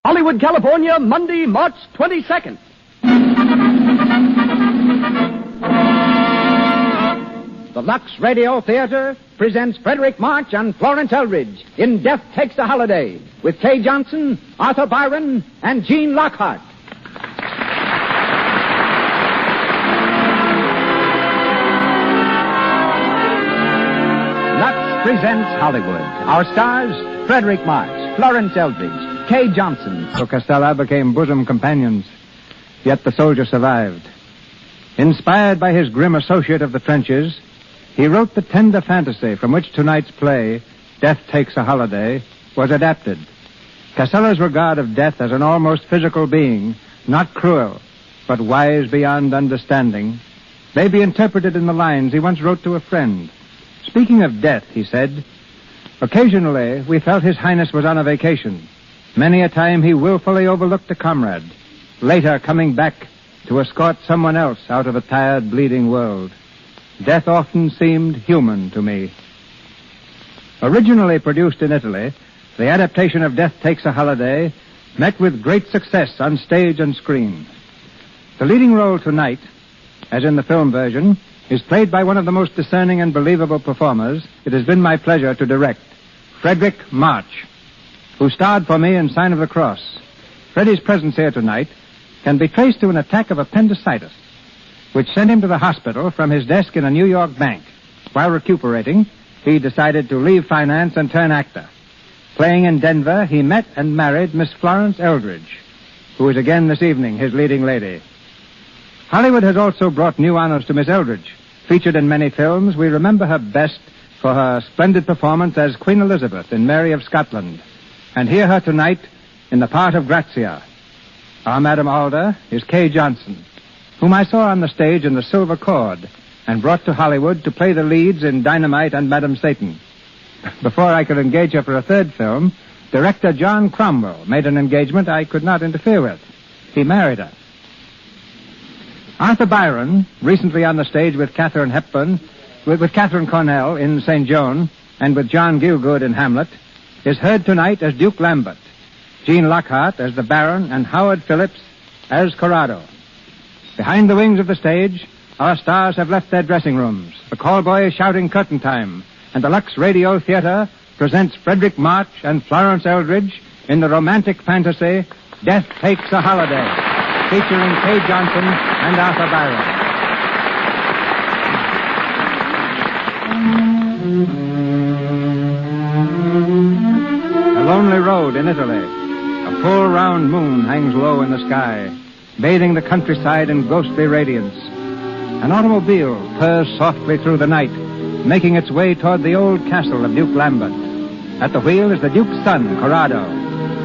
Hollywood, California, Monday, March 22nd. The Lux Radio Theater presents Fredric March and Florence Eldridge in Death Takes a Holiday with Kay Johnson, Arthur Byron, and Gene Lockhart. Lux presents Hollywood. Our stars, Fredric March, Florence Eldridge, Kay Johnson. So Castella became bosom companions, yet the soldier survived. Inspired by his grim associate of the trenches, he wrote the tender fantasy from which tonight's play, Death Takes a Holiday, was adapted. Castella's regard of death as an almost physical being, not cruel, but wise beyond understanding, may be interpreted in the lines he once wrote to a friend. Speaking of death, he said, "Occasionally we felt His Highness was on a vacation. Many a time he willfully overlooked a comrade, later coming back to escort someone else out of a tired, bleeding world. Death often seemed human to me." Originally produced in Italy, the adaptation of Death Takes a Holiday met with great success on stage and screen. The leading role tonight, as in the film version, is played by one of the most discerning and believable performers it has been my pleasure to direct, Fredric March, who starred for me in Sign of the Cross. Freddie's presence here tonight can be traced to an attack of appendicitis, which sent him to the hospital from his desk in a New York bank. While recuperating, he decided to leave finance and turn actor. Playing in Denver, he met and married Miss Florence Eldridge, who is again this evening his leading lady. Hollywood has also brought new honors to Miss Eldridge. Featured in many films, we remember her best for her splendid performance as Queen Elizabeth in Mary of Scotland, and hear her tonight in the part of Grazia. Our Madam Alder is Kay Johnson, whom I saw on the stage in The Silver Cord and brought to Hollywood to play the leads in Dynamite and Madam Satan. Before I could engage her for a third film, director John Cromwell made an engagement I could not interfere with. He married her. Arthur Byron, recently on the stage with Katharine Cornell in St. Joan and with John Gielgud in Hamlet, is heard tonight as Duke Lambert, Gene Lockhart as the Baron, and Howard Phillips as Corrado. Behind the wings of the stage, our stars have left their dressing rooms. The call boy is shouting curtain time, and the Lux Radio Theater presents Fredric March and Florence Eldridge in the romantic fantasy Death Takes a Holiday, featuring Kay Johnson and Arthur Byron. A lonely road in Italy. A full round moon hangs low in the sky, bathing the countryside in ghostly radiance. An automobile purrs softly through the night, making its way toward the old castle of Duke Lambert. At the wheel is the Duke's son, Corrado,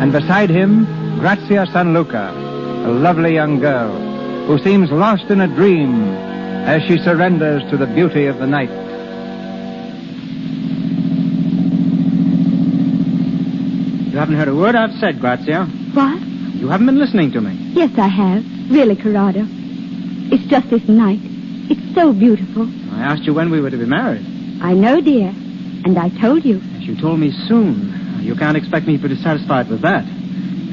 and beside him, Grazia San Luca, a lovely young girl who seems lost in a dream as she surrenders to the beauty of the night. You haven't heard a word I've said, Grazia. What? You haven't been listening to me. Yes, I have. Really, Corrado. It's just this night. It's so beautiful. I asked you when we were to be married. I know, dear. And I told you. Yes, you told me soon. You can't expect me to be dissatisfied with that.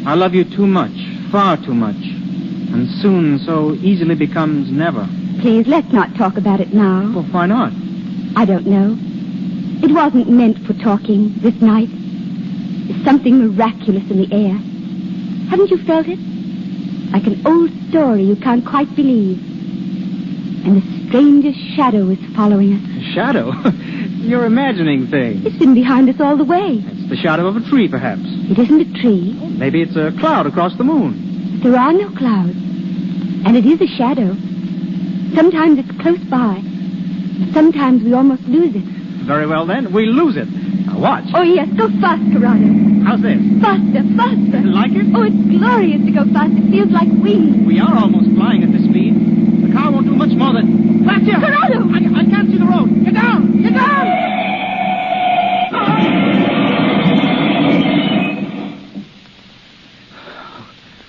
I love you too much, far too much. And soon so easily becomes never. Please, let's not talk about it now. Well, why not? I don't know. It wasn't meant for talking this night. There's something miraculous in the air. Haven't you felt it? Like an old story you can't quite believe. And the strangest shadow is following us. Shadow? You're imagining things. It's been behind us all the way. It's the shadow of a tree, perhaps. It isn't a tree. Maybe it's a cloud across the moon. There are no clouds. And it is a shadow. Sometimes it's close by. Sometimes we almost lose it. Very well, then. We lose it. Now, watch. Oh, yes. Go fast, Corrado. How's this? Faster, faster. Like it? Oh, it's glorious to go fast. It feels like wings. We are almost flying at this speed. The car won't do much more than... Grazia! Corrado! I can't see the road. Get down! Get down!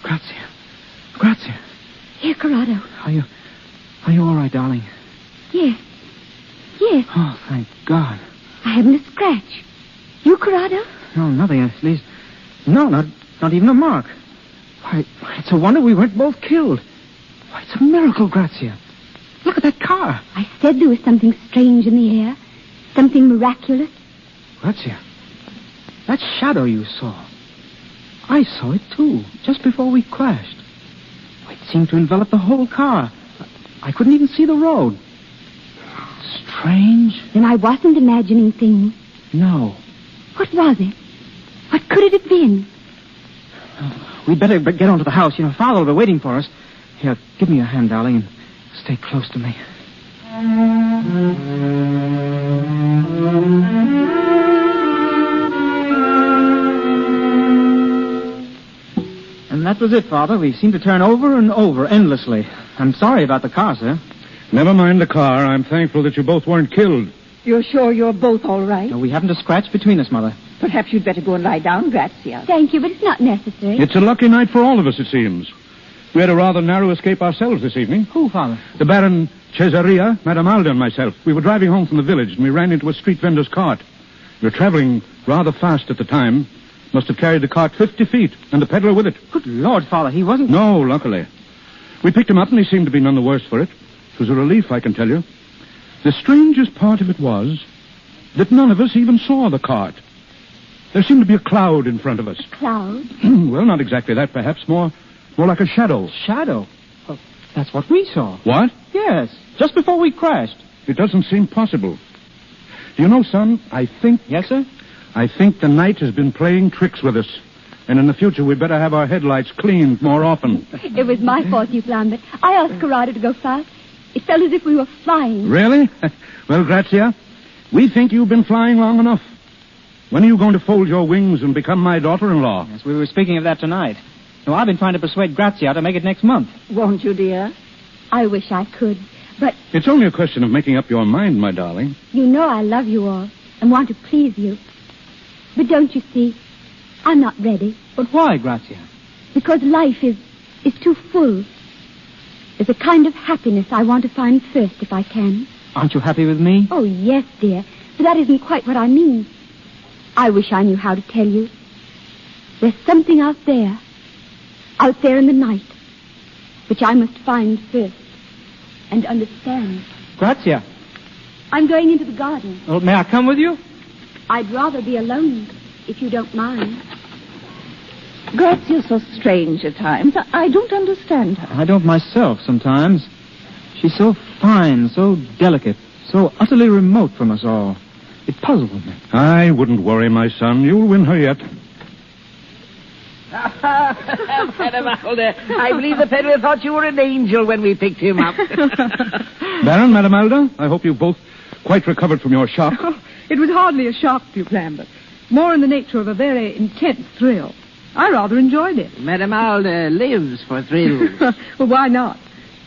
Grazia. Grazia. Here, Corrado. Are you all right, darling? Yes. Yes. Oh, thank God. I haven't a scratch. You, Corrado? No, nothing. At least, no, not even a mark. Why, it's a wonder we weren't both killed. Why, it's a miracle, Grazia. Look at that car. I said there was something strange in the air. Something miraculous. Grazia, that shadow you saw. I saw it, too, just before we crashed. It seemed to envelop the whole car. I couldn't even see the road. Strange. Then I wasn't imagining things. No. What was it? What could it have been? We'd better get on to the house. Father will be waiting for us. Here, give me your hand, darling, and stay close to me. And that was it, Father. We seemed to turn over and over endlessly. I'm sorry about the car, sir. Never mind the car. I'm thankful that you both weren't killed. You're sure you're both all right? No, we haven't a scratch between us, Mother. Perhaps you'd better go and lie down, Grazia. Thank you, but it's not necessary. It's a lucky night for all of us, it seems. We had a rather narrow escape ourselves this evening. Who, Father? The Baron Cesaria, Madame Alda, and myself. We were driving home from the village, and we ran into a street vendor's cart. We were traveling rather fast at the time. Must have carried the cart 50 feet, and the peddler with it. Good Lord, Father, he wasn't... No, luckily. We picked him up, and he seemed to be none the worse for it. It was a relief, I can tell you. The strangest part of it was that none of us even saw the cart. There seemed to be a cloud in front of us. Cloud? Well, not exactly that, perhaps. More like a shadow. Shadow? Well, that's what we saw. What? Yes, just before we crashed. It doesn't seem possible. Do you know, son, I think... Yes, sir? I think the night has been playing tricks with us. And in the future, we'd better have our headlights cleaned more often. It was my fault you planned it. I asked Corrado to go fast. It felt as if we were flying. Really? Well, Grazia, we think you've been flying long enough. When are you going to fold your wings and become my daughter-in-law? Yes, we were speaking of that tonight. No, I've been trying to persuade Grazia to make it next month. Won't you, dear? I wish I could, but It's only a question of making up your mind, my darling. you know I love you all and want to please you. But don't you see, I'm not ready, But why, Grazia? because life is too full. There's a kind of happiness I want to find first if I can. Aren't you happy with me? Oh, yes, dear, but that isn't quite what I mean. I wish I knew how to tell you. There's something out there in the night, which I must find first and understand. Grazia. I'm going into the garden. Well, may I come with you? I'd rather be alone, if you don't mind. Grazia's so strange at times. I don't understand her. I don't myself sometimes. She's so fine, so delicate, so utterly remote from us all. It puzzles me. I wouldn't worry, my son. You'll win her yet. Madame Alda, I believe the peddler thought you were an angel when we picked him up. Baron, Madame Alda, I hope you've both quite recovered from your shock. It was hardly a shock to Lambert. More in the nature of a very intense thrill. I rather enjoyed it. Madame Alda lives for thrills. Well, why not?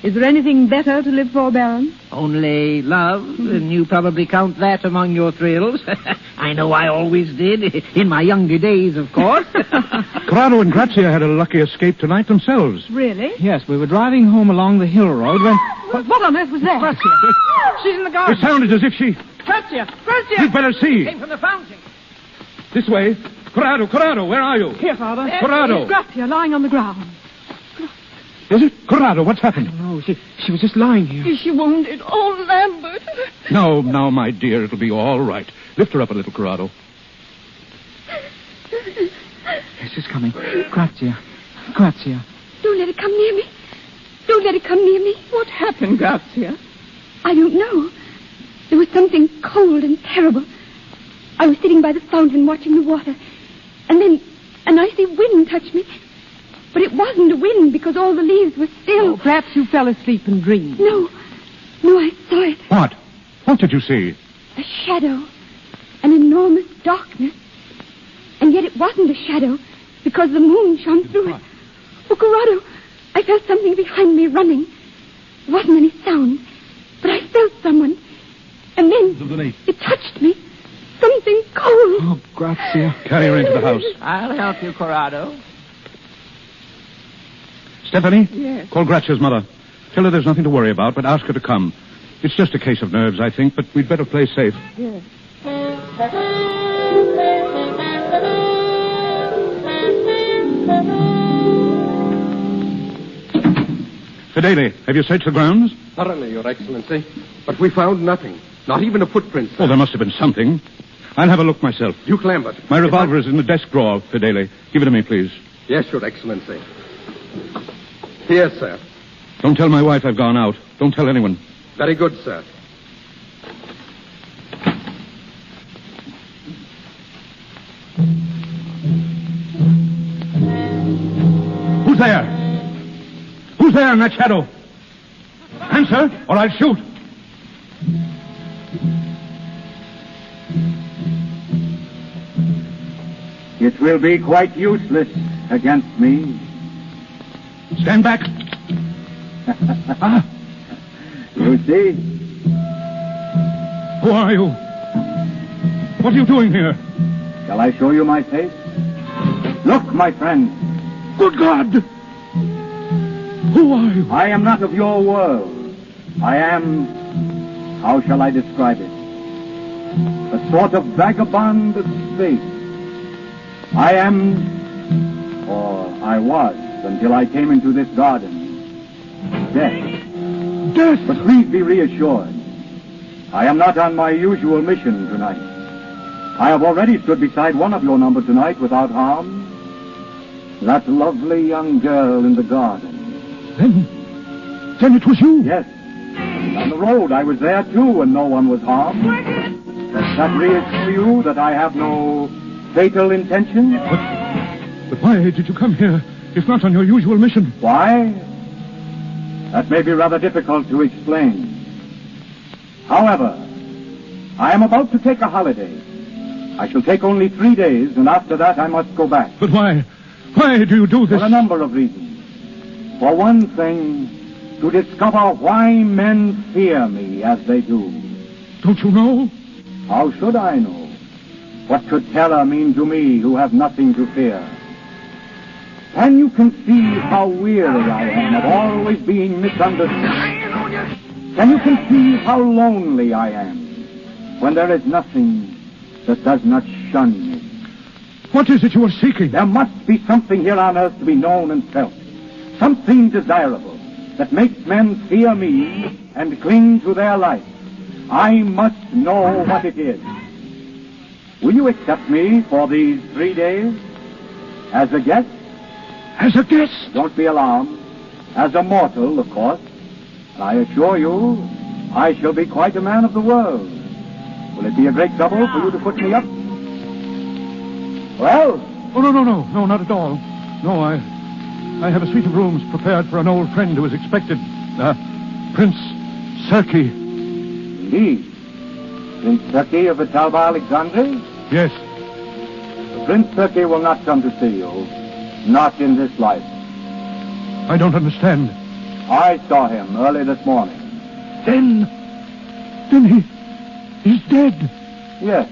Is there anything better to live for, Baron? Only love, and you probably count that among your thrills. I know I always did, in my younger days, of course. Corrado and Grazia had a lucky escape tonight themselves. Really? Yes, we were driving home along the hill road when... What on earth was that? Grazia. She's in the It garden. sounded as if she... Grazia! Grazia! You'd better see. Came from the fountain. This way. Corrado, where are you? Here, Father. Corrado. Grazia lying on the ground. Is it? Corrado, what's happened? No, she was just lying here. Is she wounded? Oh, Lambert. No, my dear, it'll be all right. Lift her up a little, Corrado. Yes, she's coming. Grazia. Don't let it come near me. Don't let it come near me. What happened, Grazia? I don't know. There was something cold and terrible. I was sitting by the fountain watching the water. And then an icy wind touched me. But it wasn't a wind because all the leaves were still. Oh, perhaps you fell asleep and dreamed. No, I saw it. What? What did you see? A shadow. An enormous darkness. And yet it wasn't a shadow because the moon shone through it. Oh, Corrado, I felt something behind me running. There wasn't any sound, but I felt someone. And then it touched me. Something cold. Oh, Grazia. Carry her into the house. I'll help you, Corrado. Stephanie? Yes. Call Grazia's mother. Tell her there's nothing to worry about, but ask her to come. It's just a case of nerves, I think, but we'd better play safe. Yes. Fidele, have you searched the grounds? Thoroughly, Your Excellency. But we found nothing. Not even a footprint, sir. Oh, there must have been something. I'll have a look myself. Duke Lambert. My revolver is in the desk drawer, Fidele. Give it to me, please. Yes, Your Excellency. Here, sir. Don't tell my wife I've gone out. Don't tell anyone. Very good, sir. Who's there? Who's there in that shadow? Answer, or I'll shoot. It will be quite useless against me. Stand back. You see? Who are you? What are you doing here? Shall I show you my face? Look, my friend. Good God! Who are you? I am not of your world. I am... how shall I describe it? A sort of vagabond of space. I am... or I was, until I came into this garden. Death. Death! But please be reassured. I am not on my usual mission tonight. I have already stood beside one of your number tonight without harm. That lovely young girl in the garden. Then it was you? Yes. And on the road, I was there too, and no one was harmed. Does that reassure you that I have no fatal intention? But why did you come here, if not on your usual mission? Why? That may be rather difficult to explain. However, I am about to take a holiday. I shall take only 3 days, and after that I must go back. But why? Why do you do this? For a number of reasons. For one thing, to discover why men fear me as they do. Don't you know? How should I know? What could terror mean to me who have nothing to fear? Can you conceive how weary I am of always being misunderstood? Can you conceive how lonely I am when there is nothing that does not shun me? What is it you are seeking? There must be something here on earth to be known and felt. Something desirable that makes men fear me and cling to their life. I must know what it is. Will you accept me for these 3 days? As a guest? As a guest? Don't be alarmed. As a mortal, of course. And I assure you, I shall be quite a man of the world. Will it be a great trouble for you to put me up? Well? Oh, no, not at all. No, I have a suite of rooms prepared for an old friend who is expected. Prince Sirki. Indeed. Prince Sirki of Vitalba Alexandri? Yes. Prince Sirki will not come to see you. Not in this life. I don't understand. I saw him early this morning. Then he's dead. Yes.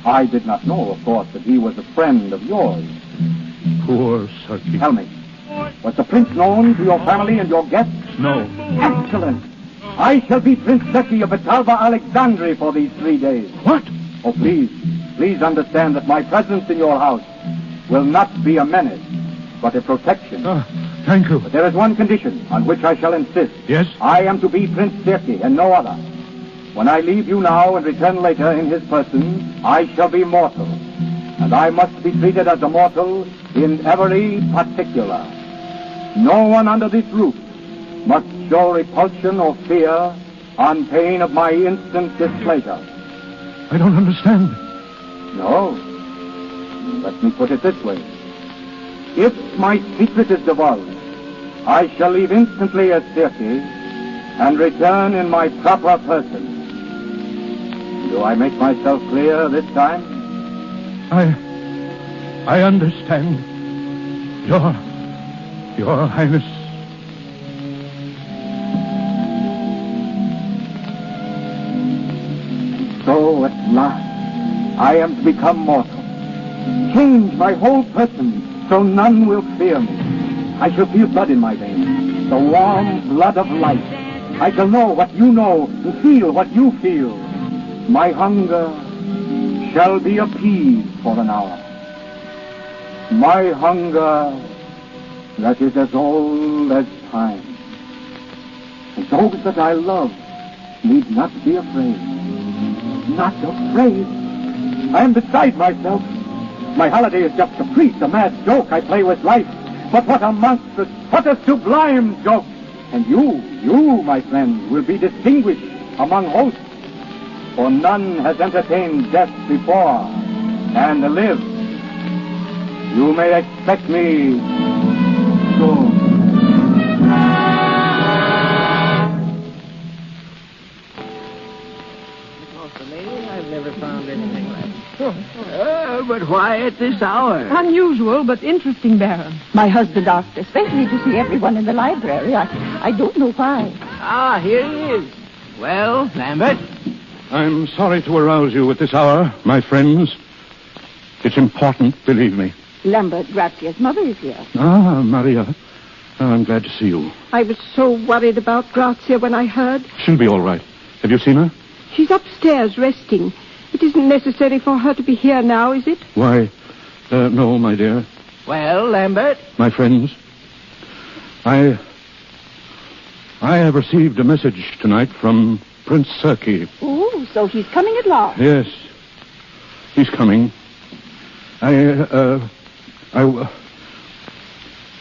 I did not know, of course, that he was a friend of yours. Poor Sirki. Tell me, was the prince known to your family and your guests? No. Excellent. I shall be Prince Sirki of Vitalba Alexandri for these 3 days. What? Oh, please understand that my presence in your house will not be a menace, but a protection. Thank you. But there is one condition on which I shall insist. Yes? I am to be Prince Sirki and no other. When I leave you now and return later in his person, I shall be mortal. And I must be treated as a mortal in every particular. No one under this roof must show repulsion or fear on pain of my instant displeasure. I don't understand. No. Let me put it this way. If my secret is divulged, I shall leave instantly as Sirki and return in my proper person. Do I make myself clear this time? I understand. Your Highness. So at last, I am to become mortal. Change my whole person so none will fear me. I shall feel blood in my veins, the warm blood of life. I shall know what you know and feel what you feel. My hunger shall be appeased for an hour. My hunger that is as old as time. those that I love need not be afraid. Not afraid. I am beside myself. My holiday is just a caprice, a mad joke I play with life. But what a monstrous, what a sublime joke. And you, my friend, will be distinguished among hosts. For none has entertained death before and lived. You may expect me soon. I've never found anything like it. But why at this hour? Unusual, but interesting, Baron. My husband asked especially to see everyone in the library. I don't know why. Ah, here he is. Well, Lambert? I'm sorry to arouse you at this hour, my friends. It's important, believe me. Lambert, Grazia's mother is here. Ah, Maria. I'm glad to see you. I was so worried about Grazia when I heard. She'll be all right. Have you seen her? She's upstairs resting. It isn't necessary for her to be here now, is it? Why, no, my dear. Well, Lambert? My friends, I have received a message tonight from Prince Sirki. Ooh, so he's coming at last. Yes, he's coming. I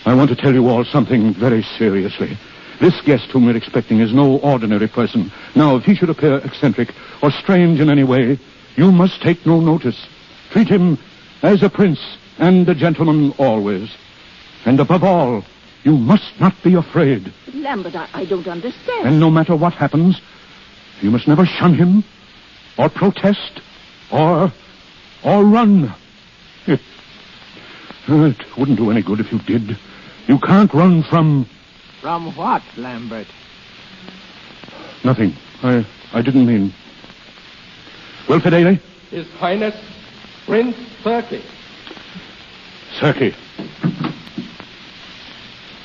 want to tell you all something very seriously. This guest whom we're expecting is no ordinary person. Now, if he should appear eccentric or strange in any way, you must take no notice. Treat him as a prince and a gentleman always. And above all, you must not be afraid. Lambert, I don't understand. And no matter what happens, you must never shun him, or protest, or run. It wouldn't do any good if you did. You can't run from... From what, Lambert? Nothing. I didn't mean... Well, Fedele? His Highness, Prince Sirki. Sirki.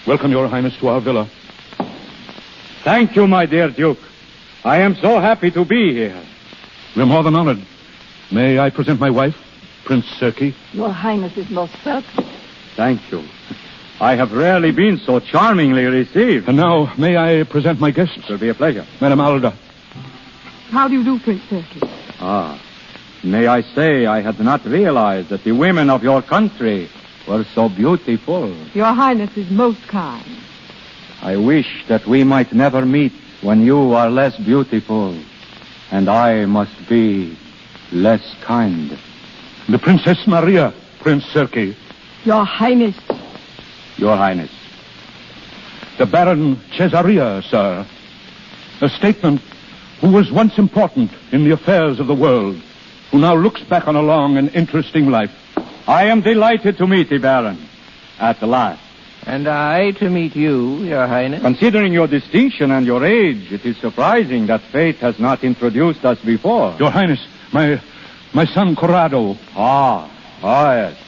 Welcome, Your Highness, to our villa. Thank you, my dear Duke. I am so happy to be here. We're more than honored. May I present my wife, Prince Sirki? Your Highness is most welcome. Thank you. I have rarely been so charmingly received. And now, may I present my guests? It will be a pleasure. Madam Alda. How do you do, Prince Sirki? May I say I had not realized that the women of your country were so beautiful. Your Highness is most kind. I wish that we might never meet when you are less beautiful and I must be less kind. The Princess Maria, Prince Sirki. Your Highness. Your Highness. The Baron Cesaria, sir. A statesman who was once important in the affairs of the world, who now looks back on a long and interesting life. I am delighted to meet the Baron at last. And I to meet you, Your Highness. Considering your distinction and your age, it is surprising that fate has not introduced us before. Your Highness, my son Corrado. Yes.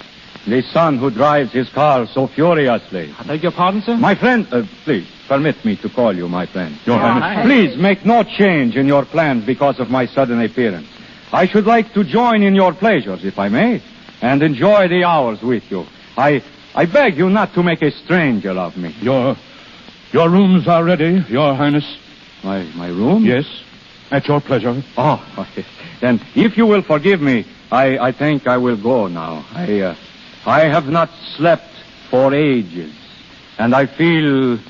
The son who drives his car so furiously. I beg your pardon, sir? My friend, please, permit me to call you my friend. Your Highness. Please make no change in your plans because of my sudden appearance. I should like to join in your pleasures, if I may, and enjoy the hours with you. I beg you not to make a stranger of me. Your rooms are ready, Your Highness. My room? Yes, at your pleasure. Oh, then if you will forgive me, I think I will go now. I have not slept for ages, and I feel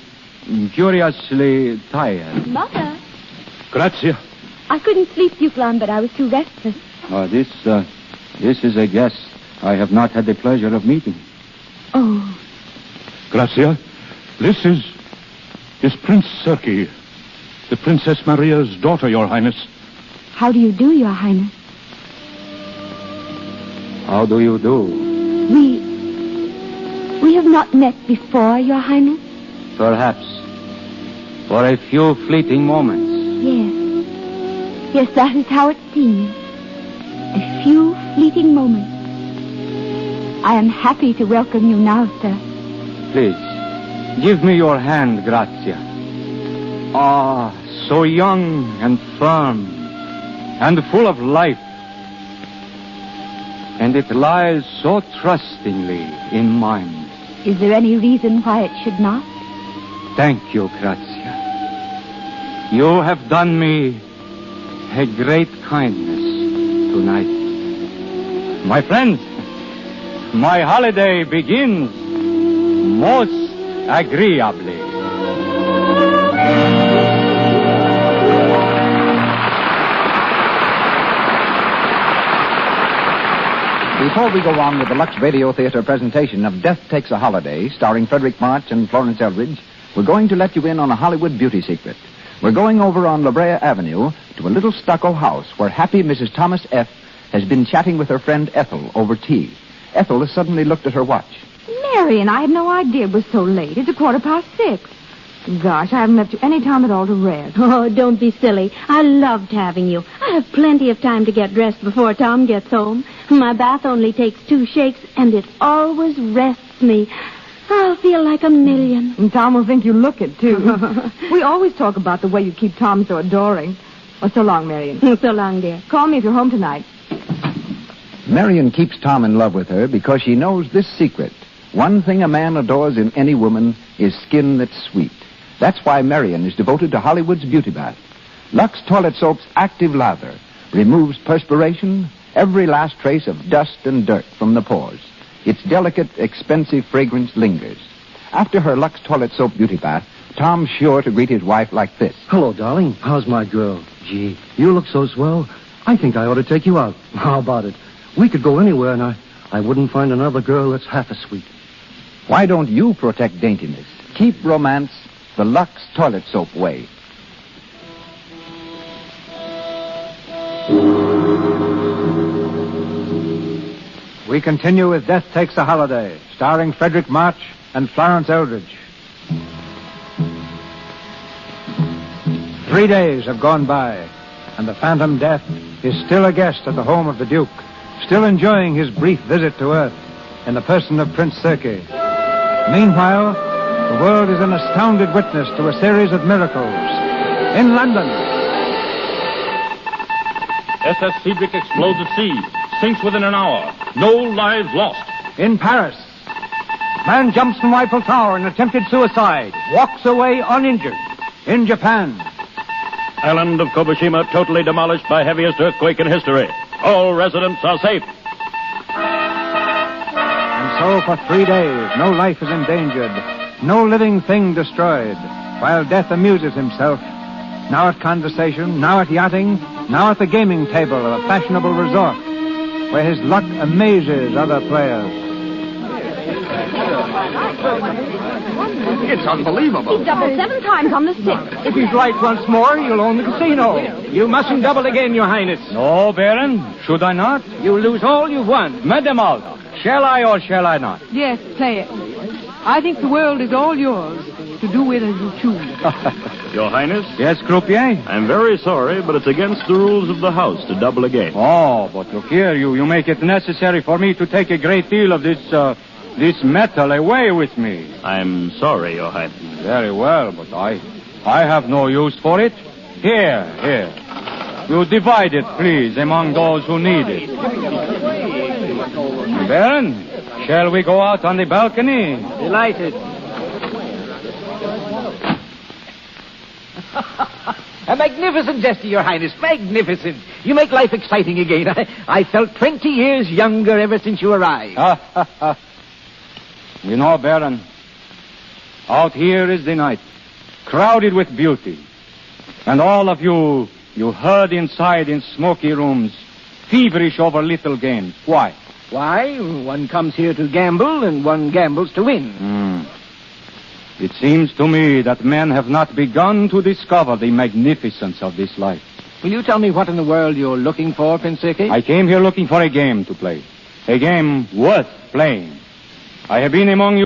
curiously tired. Mother, Grazia. I couldn't sleep, Duke Lambert. I was too restless. This is a guest I have not had the pleasure of meeting. Oh. Grazia, this is Prince Sirki, the Princess Maria's daughter, Your Highness. How do you do, Your Highness? How do you do? We have not met before, Your Highness? Perhaps. For a few fleeting moments. Yes, that is how it seems. A few fleeting moments. I am happy to welcome you now, sir. Please, give me your hand, Grazia. So young and firm and full of life. And it lies so trustingly in mine. Is there any reason why it should not? Thank you, Grazia. You have done me a great kindness tonight. My friends, my holiday begins most agreeably. Before we go on with the Lux Radio Theater presentation of Death Takes a Holiday, starring Fredric March and Florence Eldridge, we're going to let you in on a Hollywood beauty secret. We're going over on La Brea Avenue to a little stucco house where happy Mrs. Thomas F. has been chatting with her friend Ethel over tea. Ethel has suddenly looked at her watch. Marion, I had no idea it was so late. It's 6:15. Gosh, I haven't left you any time at all to rest. Oh, don't be silly. I loved having you. I have plenty of time to get dressed before Tom gets home. My bath only takes 2 shakes, and it always rests me. I'll feel like a million. And Tom will think you look it, too. We always talk about the way you keep Tom so adoring. Well, so long, Marion. So long, dear. Call me if you're home tonight. Marion keeps Tom in love with her because she knows this secret. One thing a man adores in any woman is skin that's sweet. That's why Marion is devoted to Hollywood's beauty bath. Lux Toilet Soap's active lather removes perspiration, every last trace of dust and dirt from the pores. Its delicate, expensive fragrance lingers. After her Lux Toilet Soap beauty bath, Tom's sure to greet his wife like this. Hello, darling. How's my girl? Gee, you look so swell. I think I ought to take you out. How about it? We could go anywhere, and I wouldn't find another girl that's half as sweet. Why don't you protect daintiness? Keep romance the Lux Toilet Soap way. We continue with Death Takes a Holiday, starring Fredric March and Florence Eldridge. 3 days have gone by, and the Phantom Death is still a guest at the home of the Duke, still enjoying his brief visit to Earth in the person of Prince Sirki. Meanwhile, the world is an astounded witness to a series of miracles. In London, SS Fredric explodes at sea, sinks within an hour. No lives lost. in Paris, man jumps from Eiffel Tower in attempted suicide, walks away uninjured. In Japan, Island of Kobushima totally demolished by heaviest earthquake in history. All residents are safe. and so for 3 days, no life is endangered, no living thing destroyed, while death amuses himself, now at conversation, now at yachting, now at the gaming table of a fashionable resort, where his luck amazes other players. It's unbelievable. He doubled 7 times on the 6th. If he's right once more, you'll own the casino. You mustn't double again, Your Highness. No, Baron, should I not? You lose all you've won. Mademoiselle, shall I or shall I not? Yes, play it. I think the world is all yours to do with as you choose. Your Highness? Yes, croupier? I'm very sorry, but it's against the rules of the house to double a game. Oh, but look here, you make it necessary for me to take a great deal of this metal away with me. I'm sorry, Your Highness. Very well, but I have no use for it. Here. You divide it, please, among those who need it. Baron, shall we go out on the balcony? Delighted. A magnificent gesture, Your Highness. Magnificent. You make life exciting again. I felt 20 years younger ever since you arrived. You know, Baron, out here is the night, crowded with beauty. And all of you herd inside in smoky rooms, feverish over little games. Why? Why? One comes here to gamble, and one gambles to win. It seems to me that men have not begun to discover the magnificence of this life. Will you tell me what in the world you're looking for, Prince Sirki? I came here looking for a game to play. A game worth playing. I have been among you